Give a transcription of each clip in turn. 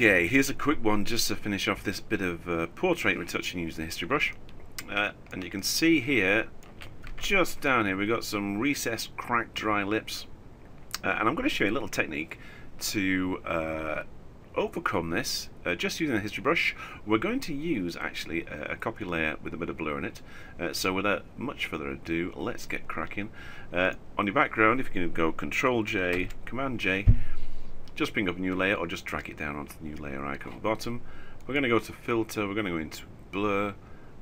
Okay, here's a quick one just to finish off this bit of portrait retouching using the history brush. And you can see here, just down here, we've got some recessed, cracked, dry lips. And I'm going to show you a little technique to overcome this just using the history brush. We're going to use actually a copy layer with a bit of blur in it. So without much further ado, let's get cracking. On your background, if you can go Control J, Command J, just bring up a new layer or just drag it down onto the new layer icon at the bottom. We're going to go to Filter, we're going to go into Blur,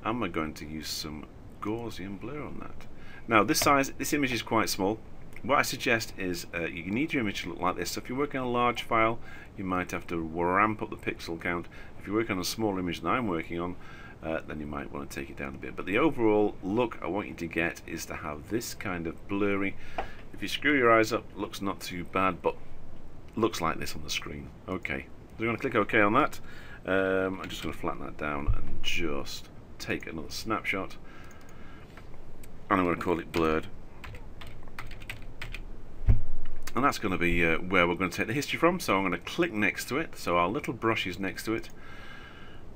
and we're going to use some Gaussian blur on that. Now this image is quite small. What I suggest is you need your image to look like this. So if you're working on a large file, you might have to ramp up the pixel count. If you're working on a small image that I'm working on, then you might want to take it down a bit. But the overall look I want you to get is to have this kind of blurry. If you screw your eyes up, looks not too bad, but looks like this on the screen. Okay, so we're going to click OK on that. I'm just going to flatten that down and just take another snapshot, and I'm going to call it blurred. And that's going to be where we're going to take the history from. So I'm going to click next to it. So our little brush is next to it.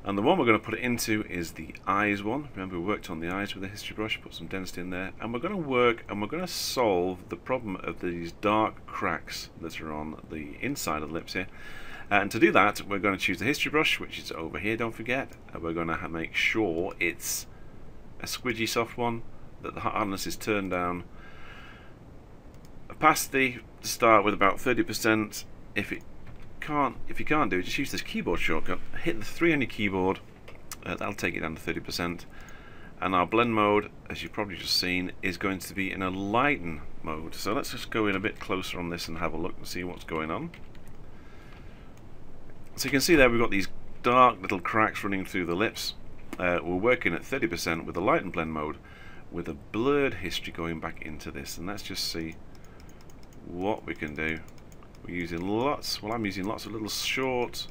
And the one we're going to put it into is the eyes one. Remember, we worked on the eyes with the history brush, put some density in there. And we're going to work and we're going to solve the problem of these dark cracks that are on the inside of the lips here. And to do that, we're going to choose the history brush, which is over here, don't forget. And we're going to make sure it's a squidgy soft one, that the hardness is turned down. Opacity to start with about 30%. If you can't do it, just use this keyboard shortcut. Hit the 3 on your keyboard. That'll take it down to 30%. And our blend mode, as you've probably just seen, is going to be in a lighten mode. So let's just go in a bit closer on this and have a look and see what's going on. So you can see there we've got these dark little cracks running through the lips. We're working at 30% with the lighten blend mode, with a blurred history going back into this. And let's just see what we can do. We're using lots, well I'm using lots of little short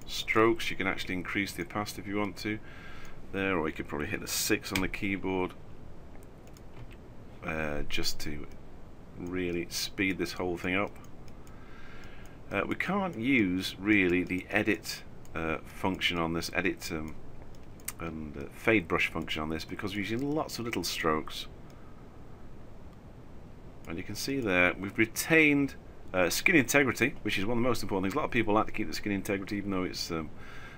strokes. You can actually increase the opacity if you want to there, or you could probably hit the 6 on the keyboard just to really speed this whole thing up. We can't use really the edit function on this, edit and fade brush function on this, because we're using lots of little strokes. And you can see there we've retained skin integrity, which is one of the most important things. A lot of people like to keep the skin integrity, even though it's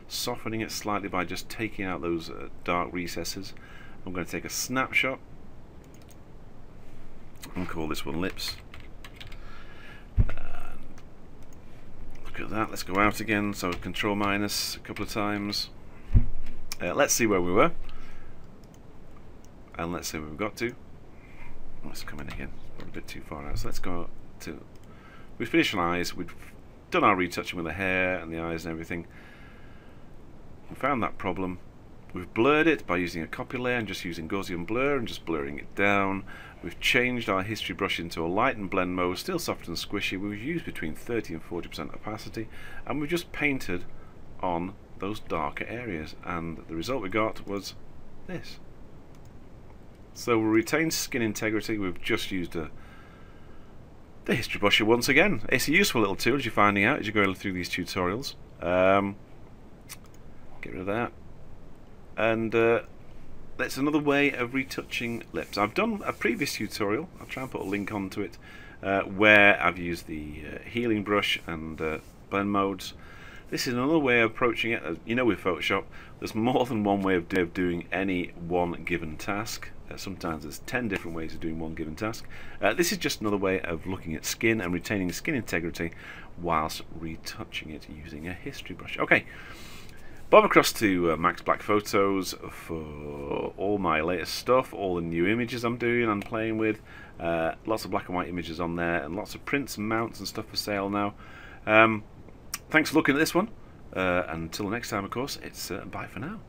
softening it slightly by just taking out those dark recesses. I'm going to take a snapshot and call this one lips. Look at that. Let's go out again. So Control minus a couple of times. Let's see where we were, and let's see where we've got to. Let's come in again. We're a bit too far out. So let's go to. We've finished on eyes. We've done our retouching with the hair and the eyes and everything. We found that problem. We've blurred it by using a copy layer and just using Gaussian blur and just blurring it down. We've changed our history brush into a light and blend mode, still soft and squishy. We've used between 30 and 40% opacity, and we've just painted on those darker areas, and the result we got was this. So we retained skin integrity. We've just used the history brusher once again. It's a useful little tool, as you're finding out as you go through these tutorials. Get rid of that. And that's another way of retouching lips. I've done a previous tutorial, I'll try and put a link onto it, where I've used the healing brush and blend modes. This is another way of approaching it. You know, with Photoshop, there's more than one way of doing any one given task. Sometimes there's 10 different ways of doing one given task. This is just another way of looking at skin and retaining skin integrity whilst retouching it using a history brush. Okay, bob across to Max Black Photos for all my latest stuff, all the new images I'm doing and playing with. Lots of black and white images on there, and lots of prints and mounts and stuff for sale now. Thanks for looking at this one. Until next time, of course, it's bye for now.